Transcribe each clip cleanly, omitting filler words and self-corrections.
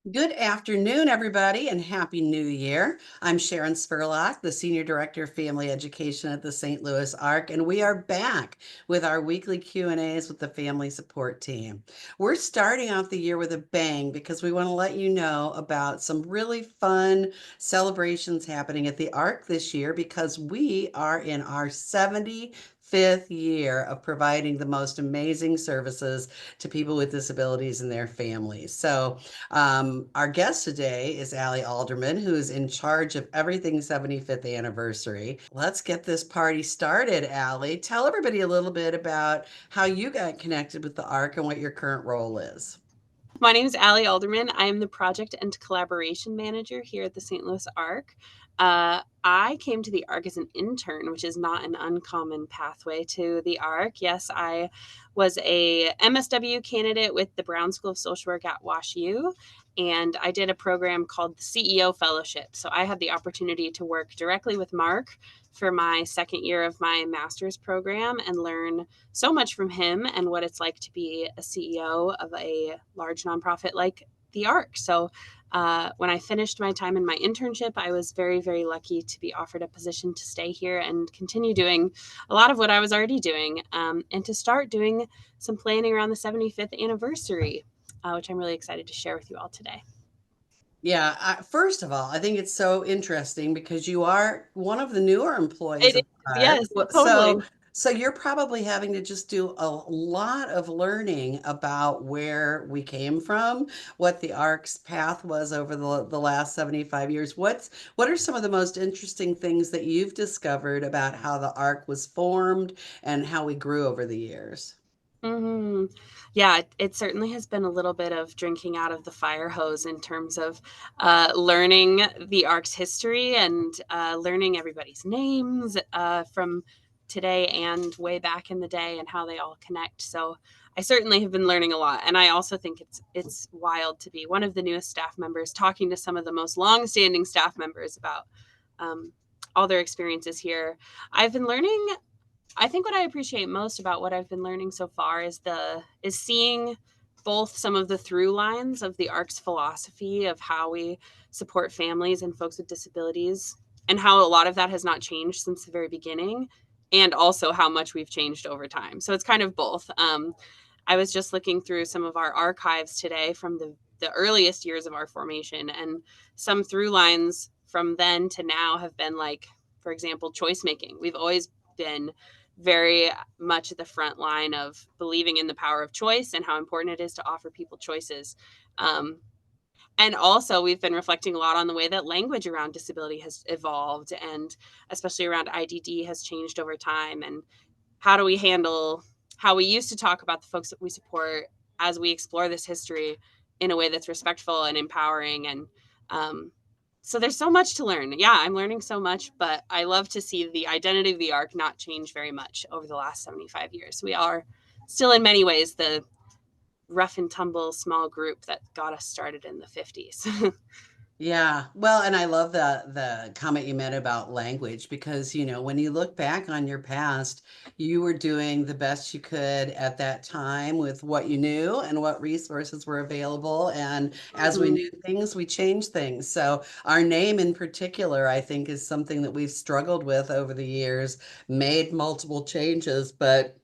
Good afternoon, everybody, and Happy New Year. I'm Sharon Spurlock, the Senior Director of Family Education at the St. Louis Arc, and we are back with our weekly Q&As with the Family Support Team. We're starting off the year with a bang because we want to let you know about some really fun celebrations happening at the Arc this year because we are in our 75th year of providing the most amazing services to people with disabilities and their families. Our guest today is Allie Alderman, who is in charge of everything 75th anniversary. Let's get this party started, Allie. Tell everybody a little bit about how you got connected with the ARC and what your current role is. My name is Allie Alderman. I am the project and collaboration manager here at the St. Louis Arc. I came to the Arc as an intern, which is not an uncommon pathway to the Arc. Yes, I was a MSW candidate with the Brown School of Social Work at WashU, and I did a program called the CEO Fellowship. So I had the opportunity to work directly with Mark for my second year of my master's program and learn so much from him and what it's like to be a CEO of a large nonprofit like the ARC. When I finished my time in my internship, I was very, very lucky to be offered a position to stay here and continue doing a lot of what I was already doing and to start doing some planning around the 75th anniversary, which I'm really excited to share with you all today. Yeah, first of all, I think it's so interesting because you are one of the newer employees It of is, ARC. yes, So, totally. so you're probably having to just do a lot of learning about where we came from, what the ARC's path was over the last 75 years. What are some of the most interesting things that you've discovered about how the ARC was formed and how we grew over the years? hmm Yeah, it certainly has been a little bit of drinking out of the fire hose in terms of learning the ARC's history and learning everybody's names from today and way back in the day and how they all connect. So I certainly have been learning a lot, and I also think it's wild to be one of the newest staff members, talking to some of the most longstanding staff members about um, all their experiences here. I've been learning. I think what I appreciate most about what I've been learning so far is seeing both some of the through lines of the ARC's philosophy of how we support families and folks with disabilities and how a lot of that has not changed since the very beginning, and also how much we've changed over time. So it's kind of both. I was just looking through some of our archives today from the earliest years of our formation, and some through lines from then to now have been like, for example, choice making. We've always been very much at the front line of believing in the power of choice and how important it is to offer people choices. Um, and also, we've been reflecting a lot on the way that language around disability has evolved, and especially around IDD has changed over time. And how do we handle how we used to talk about the folks that we support as we explore this history in a way that's respectful and empowering. And um, so there's so much to learn. Yeah, I'm learning so much, but I love to see the identity of the ARC not change very much over the last 75 years. We are still in many ways the rough and tumble small group that got us started in the 50s. Yeah. Well, and I love the comment you made about language because, when you look back on your past, you were doing the best you could at that time with what you knew and what resources were available. And as we Mhm. knew things, we changed things. So our name in particular, I think, is something that we've struggled with over the years, made multiple changes, but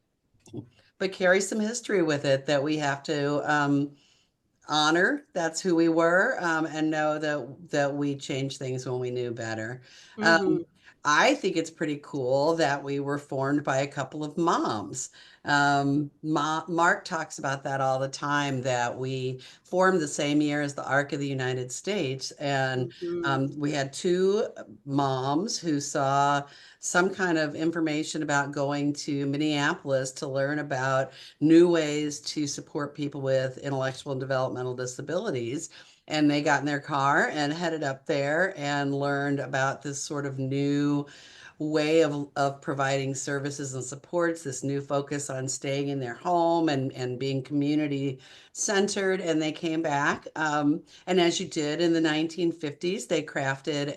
carry some history with it that we have to honor that's who we were, and know that we changed things when we knew better. Mhm. um, I think it's pretty cool that we were formed by a couple of moms. Mark talks about that all the time, that we formed the same year as the Arc of the United States, and Mhm. we had two moms who saw some kind of information about going to Minneapolis to learn about new ways to support people with intellectual and developmental disabilities. And they got in their car and headed up there and learned about this sort of new way of providing services and supports, this new focus on staying in their home and being community centered. And they came back. And as you did in the 1950s, they crafted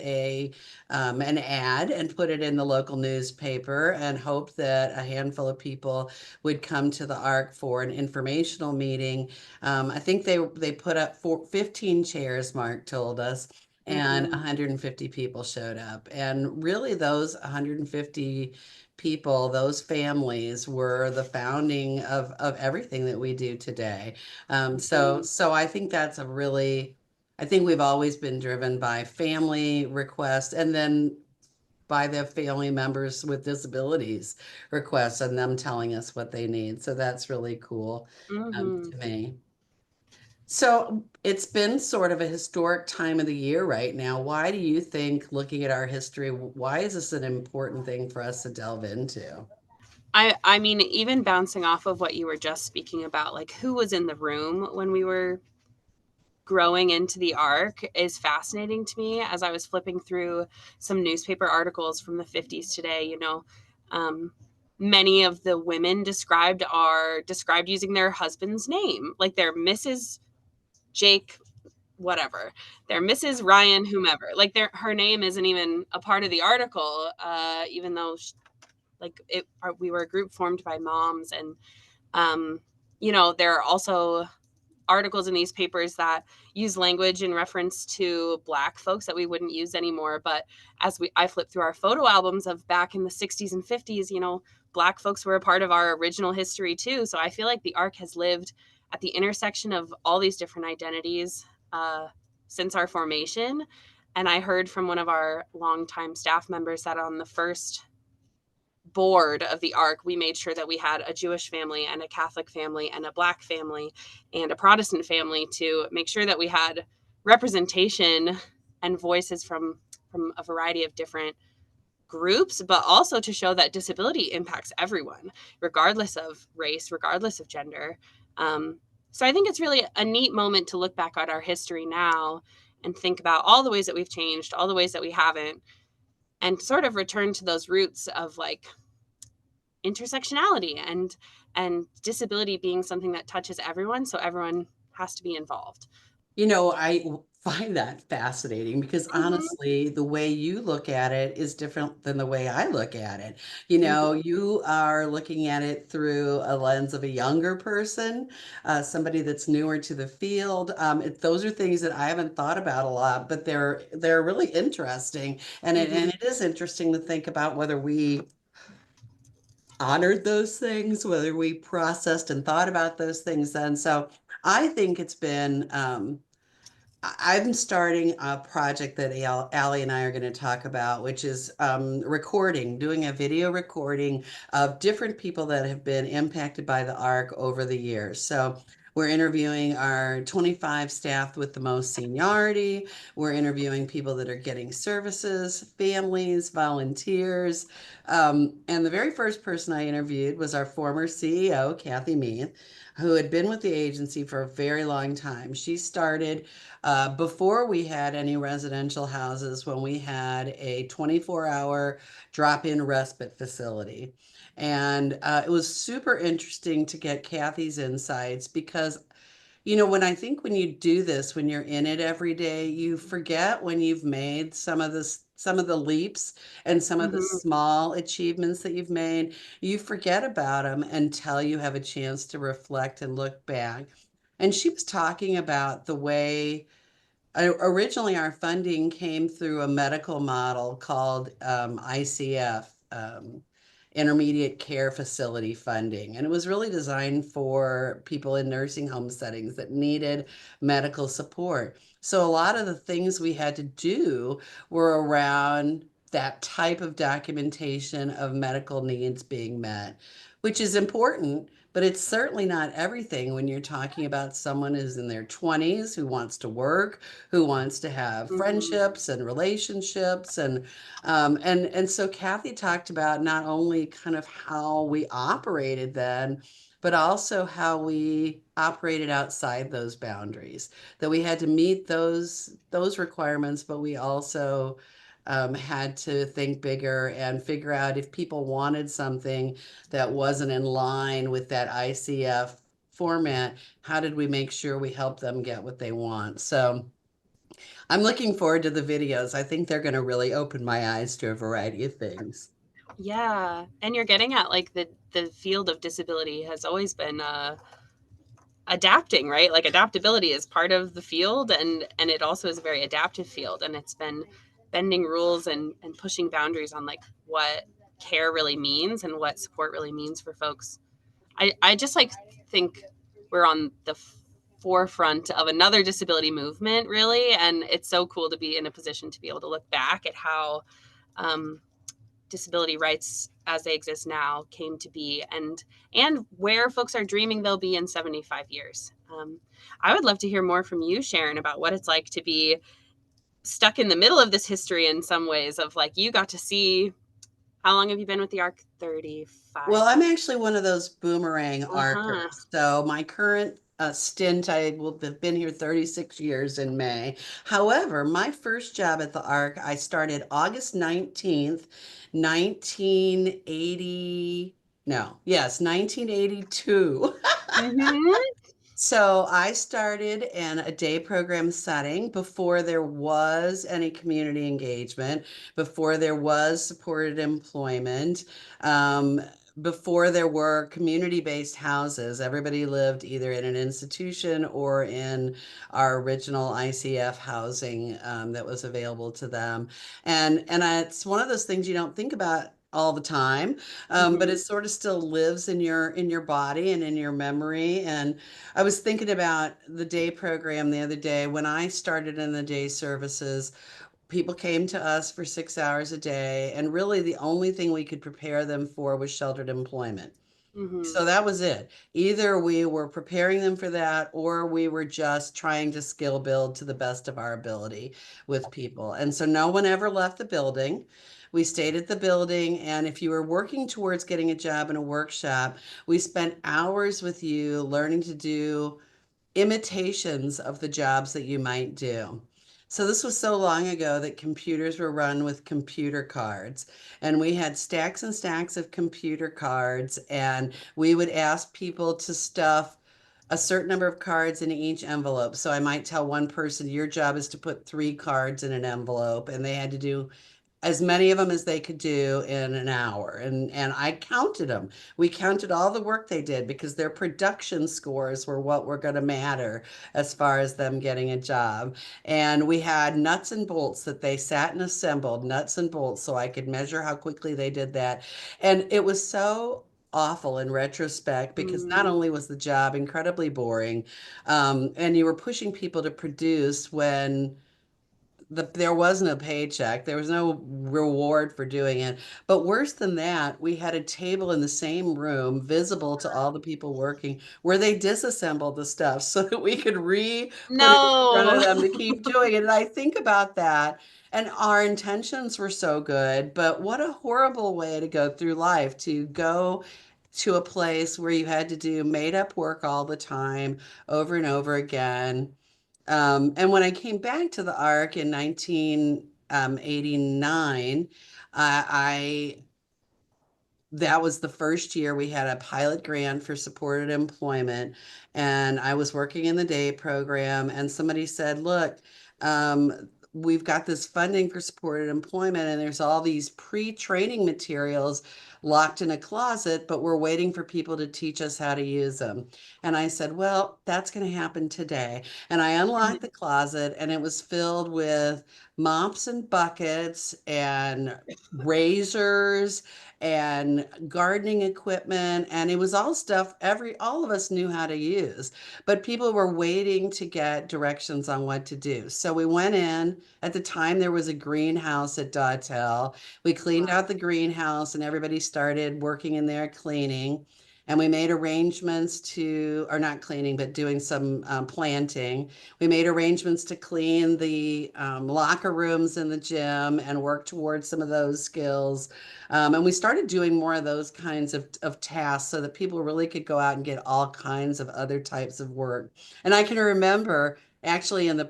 an ad and put it in the local newspaper and hoped that a handful of people would come to the Ark for an informational meeting. I think they put up 15 chairs, Mark told us, and Mhm. 150 people showed up. And really, those 150 people, those families, were the founding of everything that we do today. Mhm. So I think that's a really, I think we've always been driven by family requests and then by the family members with disabilities requests and them telling us what they need. So that's really cool Mhm. to me. So it's been sort of a historic time of the year right now. Why do you think, looking at our history, why is this an important thing for us to delve into? I mean, even bouncing off of what you were just speaking about, like who was in the room when we were growing into the Ark is fascinating to me. As I was flipping through some newspaper articles from the 50s today, um, many of the women described are described using their husband's name, like they're Mrs. Jake whatever, they're Mrs. Ryan whomever, like her name isn't even a part of the article, even though we were a group formed by moms. And there are also articles in these papers that use language in reference to Black folks that we wouldn't use anymore. But I flip through our photo albums of back in the 60s and 50s, Black folks were a part of our original history too. So I feel like the Ark has lived at the intersection of all these different identities uh, since our formation. And I heard from one of our longtime staff members that on the first board of the Ark, we made sure that we had a Jewish family and a Catholic family and a Black family and a Protestant family to make sure that we had representation and voices from a variety of different groups, but also to show that disability impacts everyone, regardless of race, regardless of gender. So I think it's really a neat moment to look back at our history now and think about all the ways that we've changed, all the ways that we haven't, and sort of return to those roots of like intersectionality and disability being something that touches everyone, so everyone has to be involved. I find that fascinating because Mhm, honestly, the way you look at it is different than the way I look at it. mhm, You are looking at it through a lens of a younger person, somebody that's newer to the field. Those are things that I haven't thought about a lot, but they're really interesting, and mhm, it is interesting to think about whether we honored those things, whether we processed and thought about those things then. So I think it's been. I'm starting a project that Allie and I are going to talk about, which is doing a video recording of different people that have been impacted by the Ark over the years. So we're interviewing our 25 staff with the most seniority. We're interviewing people that are getting services, families, volunteers. And the very first person I interviewed was our former CEO, Kathy Meath, who had been with the agency for a very long time. She started before we had any residential houses, when we had a 24-hour drop-in respite facility. And it was super interesting to get Kathy's insights because when you do this, when you're in it every day, you forget when you've made some of the leaps and some of the mhm. small achievements that you've made. You forget about them until you have a chance to reflect and look back. And she was talking about the way originally, our funding came through a medical model called ICF, Intermediate Care Facility Funding. And it was really designed for people in nursing home settings that needed medical support. So a lot of the things we had to do were around that type of documentation of medical needs being met, which is important. But it's certainly not everything when you're talking about someone who's in their 20s who wants to work, who wants to have Mhm. friendships and relationships, and so Kathy talked about not only kind of how we operated then, but also how we operated outside those boundaries, that we had to meet those requirements, but we also had to think bigger and figure out if people wanted something that wasn't in line with that ICF format, how did we make sure we help them get what they want? So I'm looking forward to the videos. I think they're going to really open my eyes to a variety of things. Yeah, and you're getting at like the field of disability has always been adapting, right? Like adaptability is part of the field, and it also is a very adaptive field, and it's been bending rules and pushing boundaries on like what care really means and what support really means for folks. I just like think we're on the forefront of another disability movement, really, and it's so cool to be in a position to be able to look back at how um, disability rights as they exist now came to be, and where folks are dreaming they'll be in 75 years. I would love to hear more from you, Sharon, about what it's like to be stuck in the middle of this history in some ways of like you got to see how long have you been with the ARC? 35. Well, I'm actually one of those boomerang Uh-huh. archers. So my current stint, I will have been here 36 years in May. However, my first job at the ARC, I started August 19th, 1980. No, yes, 1982. Mm-hmm. So I started in a day program setting before there was any community engagement, before there was supported employment, um, before there were community-based houses. Everybody lived either in an institution or in our original ICF housing that was available to them. And it's one of those things you don't think about all the time, but Mm-hmm. it sort of still lives in your body and in your memory. And I was thinking about the day program the other day. When I started in the day services, people came to us for 6 hours a day, and really the only thing we could prepare them for was sheltered employment. Mm-hmm. So that was it. Either we were preparing them for that, or we were just trying to skill build to the best of our ability with people. And so no one ever left the building. We stayed at the building, and if you were working towards getting a job in a workshop, we spent hours with you learning to do imitations of the jobs that you might do. So this was so long ago that computers were run with computer cards, and we had stacks and stacks of computer cards, and we would ask people to stuff a certain number of cards in each envelope. So I might tell one person, your job is to put 3 cards in an envelope, and they had to do as many of them as they could do in an hour. And I counted them. We counted all the work they did because their production scores were what were going to matter as far as them getting a job. And we had nuts and bolts that they sat and assembled, nuts and bolts, so I could measure how quickly they did that. And it was so awful in retrospect because not Mm-hmm. only was the job incredibly boring, and you were pushing people to produce when there was no paycheck. There was no reward for doing it. But worse than that, we had a table in the same room, visible to all the people working, where they disassembled the stuff so that we could re-put it in front No. of them to keep doing it. And I think about that, and our intentions were so good, but what a horrible way to go through life, to go to a place where you had to do made up work all the time, over and over again. And when I came back to the ARC in 1989, I that was the first year we had a pilot grant for supported employment. And I was working in the day program, and somebody said, look, we've got this funding for supported employment, and there's all these pre-training materials locked in a closet, but we're waiting for people to teach us how to use them. And I said, well, that's going to happen today. And I unlocked the closet, and it was filled with mops and buckets and razors and gardening equipment, and it was all stuff all of us knew how to use, but people were waiting to get directions on what to do. So we went in. At the time there was a greenhouse at Dawtell. We cleaned Wow. out the greenhouse, and everybody started working in there cleaning, and we made arrangements to, or not cleaning, but doing some planting. We made arrangements to clean the locker rooms in the gym and work towards some of those skills. And we started doing more of those kinds of tasks so that people really could go out and get all kinds of other types of work. And I can remember actually in the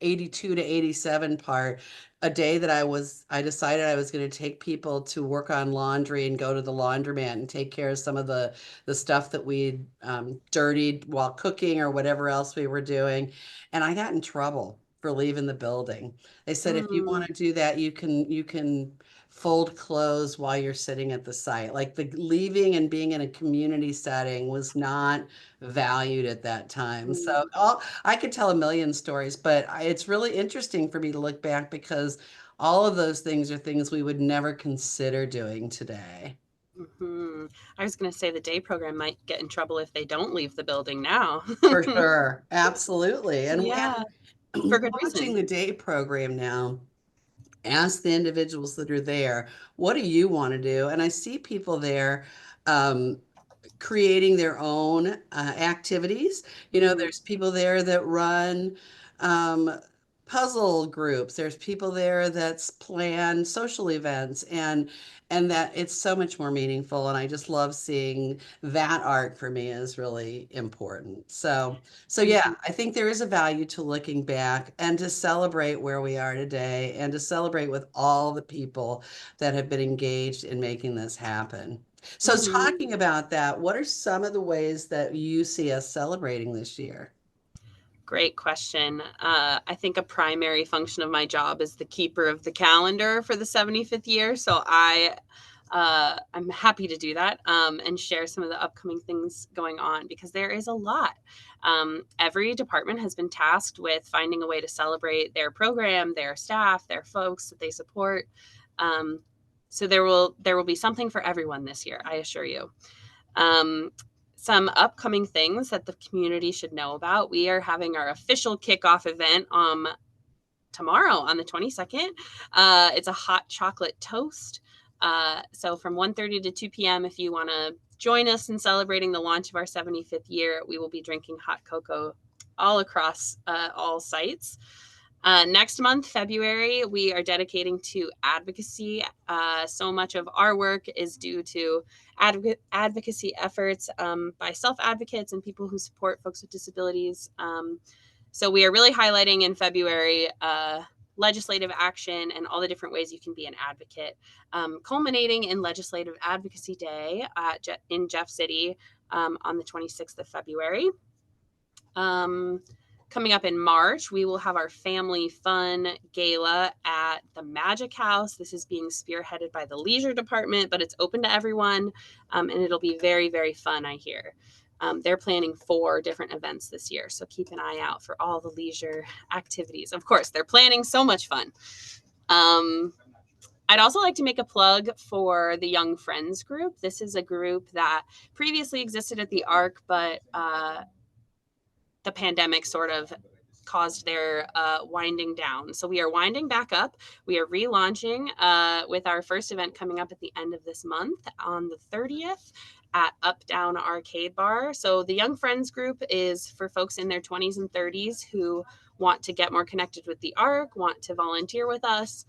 82 to 87 part, a day that I decided I was going to take people to work on laundry and go to the laundromat and take care of some of the stuff that we dirtied while cooking or whatever else we were doing. And I got in trouble for leaving the building. They said, if you want Mm, to do that, you can fold clothes while you're sitting at the site. Like the leaving and being in a community setting was not valued at that time. So mm, I could tell a million stories, but it's really interesting for me to look back because all of those things are things we would never consider doing today. mhm. I was going to say the day program might get in trouble if they don't leave the building now. For sure. Absolutely. Yeah, for And good watching reason. the day program now, ask the individuals that are there, what do you want to do? And I see people there um, creating their own activities. You know, Mhm, there's people there that run um, puzzle groups. There's people there that's plan social events and that it's so much more meaningful. And I just love seeing that art for me is really important. So yeah, mhm, I think there is a value to looking back and to celebrate where we are today and to celebrate with all the people that have been engaged in making this happen. So, mhm. talking about that, what are some of the ways that you see us celebrating this year? Great question. I think a primary function of my job is the keeper of the calendar for the 75th year. So I'm happy to do that and share some of the upcoming things going on because there is a lot. Every department has been tasked with finding a way to celebrate their program, their staff, their folks that they support. Um, so there will be something for everyone this year, I assure you. Um, some upcoming things that the community should know about. We are having our official kickoff event tomorrow on the 22nd. It's a hot chocolate toast. So from 1:30 to 2 p.m., if you want to join us in celebrating the launch of our 75th year, we will be drinking hot cocoa all across all sites. Next month, February, we are dedicating to advocacy. So much of our work is due to advocacy efforts by self advocates and people who support folks with disabilities. So we are really highlighting in February legislative action and all the different ways you can be an advocate, culminating in Legislative Advocacy Day in Jeff City on the 26th of February. Um, Coming up in March, we will have our family fun gala at the Magic House. This is being spearheaded by the leisure department, but it's open to everyone, and it'll be very, very fun, I hear. They're planning 4 different events this year, so keep an eye out for all the leisure activities. Of course, they're planning so much fun. Um, I'd also like to make a plug for the Young Friends group. This is a group that previously existed at the ARC, but the pandemic sort of caused their winding down. So we are winding back up. We are relaunching with our first event coming up at the end of this month on the 30th at Up Down Arcade Bar. So the Young Friends group is for folks in their 20s and 30s who want to get more connected with the ARC, want to volunteer with us.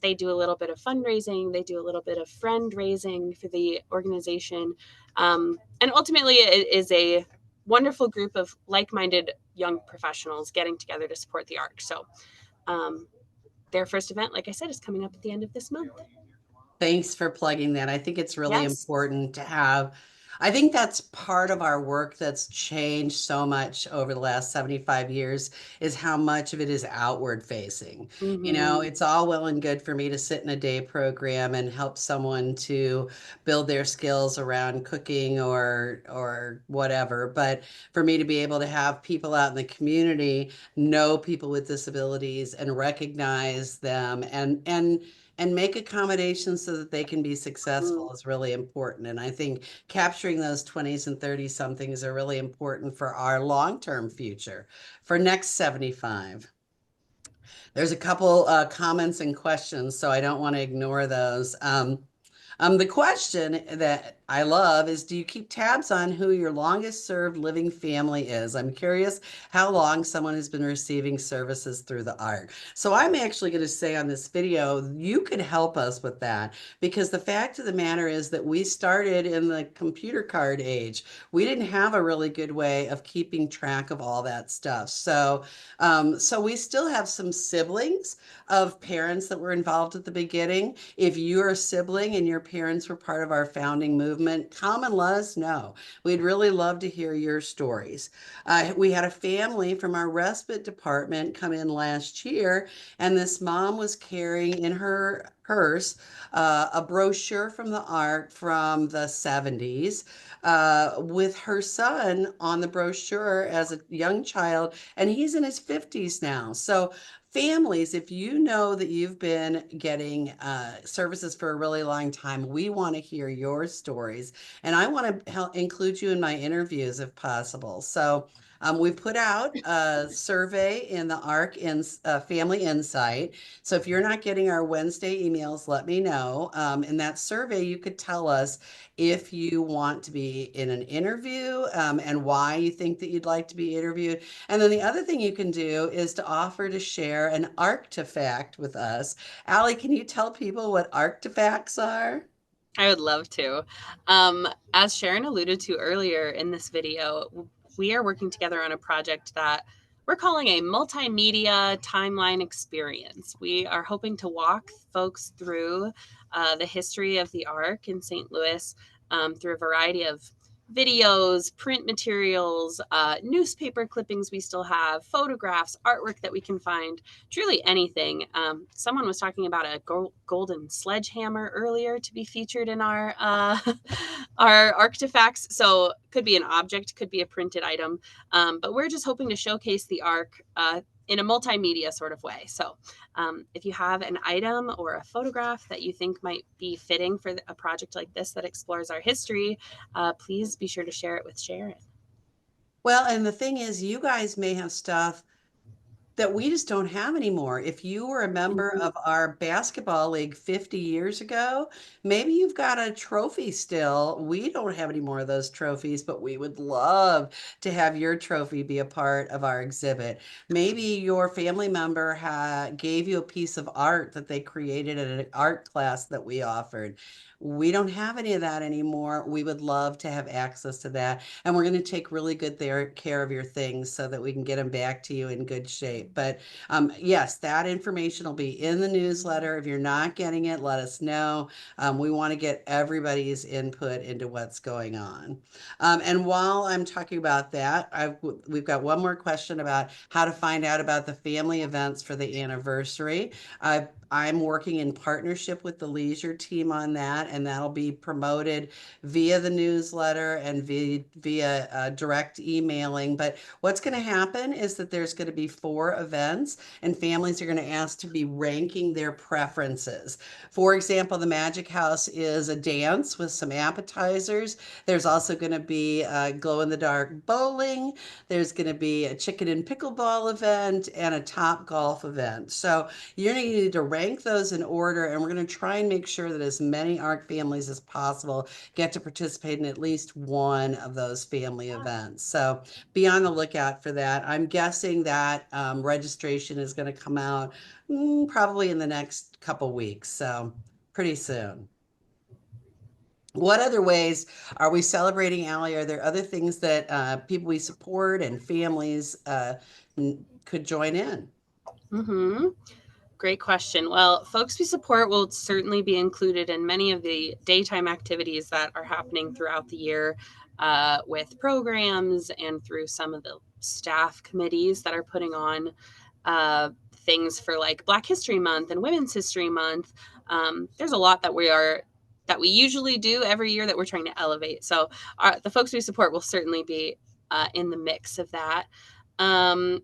They do a little bit of fundraising, they do a little bit of friend raising for the organization. And ultimately, it is a wonderful group of like-minded young professionals getting together to support the ARC. So um, their first event, like I said, is coming up at the end of this month. Thanks for plugging that. I think it's really Yes. important to have. I think that's part of our work that's changed so much over the last 75 years is how much of it is outward facing. You know, Mm-hmm. it's all well and good for me to sit in a day program and help someone to build their skills around cooking or whatever, but for me to be able to have people out in the community know people with disabilities and recognize them and make accommodations so that they can be successful is really important. And I think capturing those 20s and 30 somethings are really important for our long-term future for next 75. There's a couple comments and questions, so I don't want to ignore those. The question that I love is, do you keep tabs on who your longest served living family is? I'm curious how long someone has been receiving services through the ARC. So I'm actually going to say on this video, you could help us with that, because the fact of the matter is that we started in the computer card age. We didn't have a really good way of keeping track of all that stuff. So we still have some siblings of parents that were involved at the beginning. If you're a sibling and your parents were part of our founding movement, come and let us know. We'd really love to hear your stories. We had a family from our respite department come in last year, and this mom was carrying in her purse a brochure from the ARC from the 70s with her son on the brochure as a young child, and he's in his 50s now. So families, if you know that you've been getting services for a really long time, we want to hear your stories. And I want to include you in my interviews if possible. So we put out a survey in the ARC in Family Insight. So if you're not getting our Wednesday emails, let me know. In that survey, you could tell us if you want to be in an interview and why you think that you'd like to be interviewed. And then the other thing you can do is to offer to share an artifact with us. Allie, can you tell people what artifacts are? I would love to. As Sharon alluded to earlier in this video, we are working together on a project that we're calling a multimedia timeline experience. We are hoping to walk folks through the history of the ARC in St. Louis through a variety of videos, print materials, newspaper clippings we still have, photographs, artwork that we can find, truly anything. Someone was talking about a golden sledgehammer earlier to be featured in our our artifacts. So could be an object, could be a printed item, but we're just hoping to showcase the ARC in a multimedia sort of way. So if you have an item or a photograph that you think might be fitting for a project like this that explores our history, please be sure to share it with Sharon. Well, and the thing is, you guys may have stuff that we just don't have anymore. If you were a member Mhm. of our basketball league 50 years ago, maybe you've got a trophy still. We don't have any more of those trophies, but we would love to have your trophy be a part of our exhibit. Maybe your family member gave you a piece of art that they created at an art class that we offered. We don't have any of that anymore. We would love to have access to that. And we're going to take really good care of your things so that we can get them back to you in good shape. But yes, that information will be in the newsletter. If you're not getting it, let us know. We want to get everybody's input into what's going on. And while I'm talking about that, we've got one more question about how to find out about the family events for the anniversary. I'm working in partnership with the leisure team on that, and that'll be promoted via the newsletter and via direct emailing. But what's going to happen is that there's going to be 4 events, and families are going to ask to be ranking their preferences. For example, the Magic House is a dance with some appetizers. There's also going to be glow in the dark bowling. There's going to be a chicken and pickleball event and a top golf event. So you're going to need to rank those in order, and we're going to try and make sure that as many ARC families as possible get to participate in at least one of those family events. So be on the lookout for that. I'm guessing that registration is going to come out probably in the next couple weeks, so pretty soon. What other ways are we celebrating, Allie? Are there other things that people we support and families could join in? Mm-hmm. Great question. Well, folks we support will certainly be included in many of the daytime activities that are happening throughout the year with programs and through some of the staff committees that are putting on things for like Black History Month and Women's History Month. There's a lot that we usually do every year that we're trying to elevate. So the folks we support will certainly be in the mix of that. Um,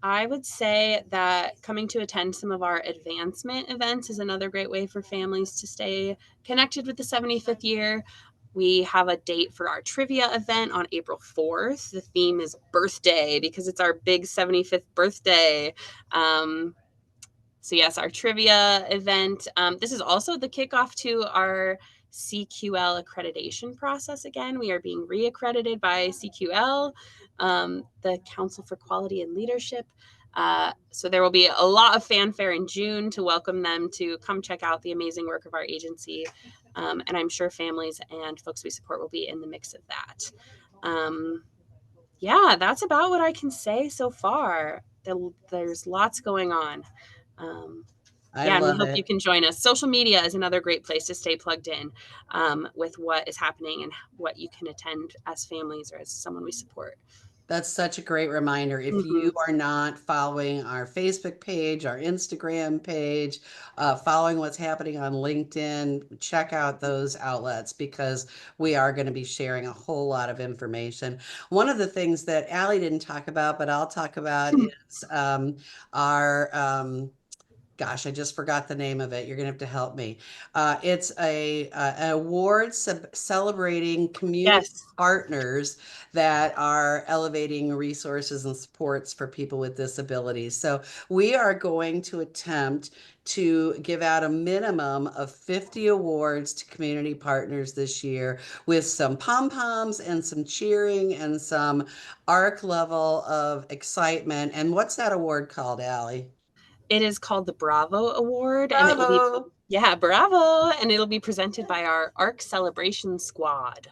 I would say that coming to attend some of our advancement events is another great way for families to stay connected with the 75th year. We have a date for our trivia event on April 4th. The theme is birthday because it's our big 75th birthday. So, yes, our trivia event. This is also the kickoff to our CQL accreditation process again. We are being reaccredited by CQL, the Council for Quality and Leadership. So there will be a lot of fanfare in June to welcome them to come check out the amazing work of our agency. And I'm sure families and folks we support will be in the mix of that. Yeah, that's about what I can say so far. There's lots going on. Um, I yeah, and we love hope you it. can join us. Social media is another great place to stay plugged in with what is happening and what you can attend as families or as someone we support. That's such a great reminder. If you Mm-hmm. are not following our Facebook page, our Instagram page, following what's happening on LinkedIn, check out those outlets because we are going to be sharing a whole lot of information. One of the things that Allie didn't talk about, but I'll talk about is our gosh, I just forgot the name of it. You're gonna have to help me. It's an award celebrating community Yes. partners that are elevating resources and supports for people with disabilities. So we are going to attempt to give out a minimum of 50 awards to community partners this year with some pom-poms and some cheering and some arc level of excitement. And what's that award called, Allie? It is called the Bravo Award, and it will be, Bravo. yeah, Bravo, and it'll be presented by our ARC Celebration Squad.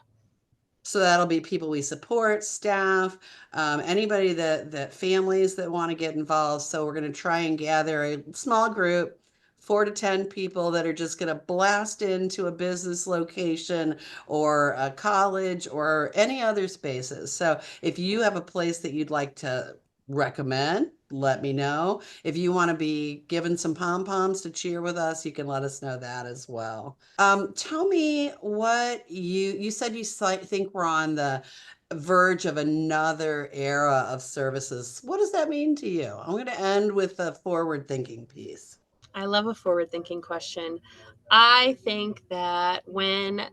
So that'll be people we support, staff, anybody that families that want to get involved. So we're going to try and gather a small group, 4 to 10 people that are just going to blast into a business location or a college or any other spaces. So if you have a place that you'd like to recommend, let me know. If you want to be given some pom-poms to cheer with us, you can let us know that as well. Tell me what you said you think we're on the verge of another era of services. What does that mean to you? I'm going to end with a forward-thinking piece. I love a forward thinking question. I think that when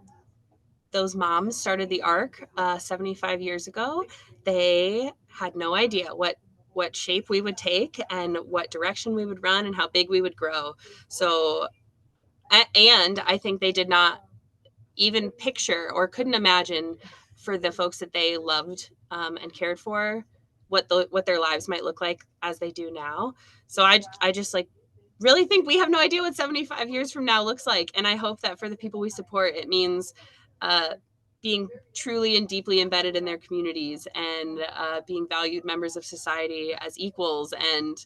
those moms started the ARC 75 years ago, they had no idea what shape we would take and what direction we would run and how big we would grow. So, and I think they did not even picture or couldn't imagine for the folks that they loved and cared for what their lives might look like as they do now. So I just like really think we have no idea what 75 years from now looks like, and I hope that for the people we support, it means uh, being truly and deeply embedded in their communities and being valued members of society as equals. And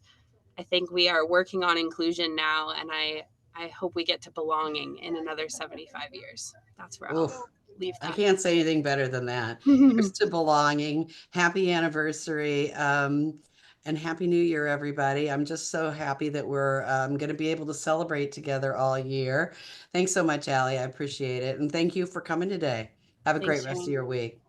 I think we are working on inclusion now, and I hope we get to belonging in another 75 years. That's where I'll Oof. leave I that. can't say anything better than that. Here's to belonging. Happy anniversary. And Happy New Year, everybody. I'm just so happy that we're going to be able to celebrate together all year. Thanks so much, Allie. I appreciate it. And thank you for coming today. Have a great Thanks, rest of Sharon. your week.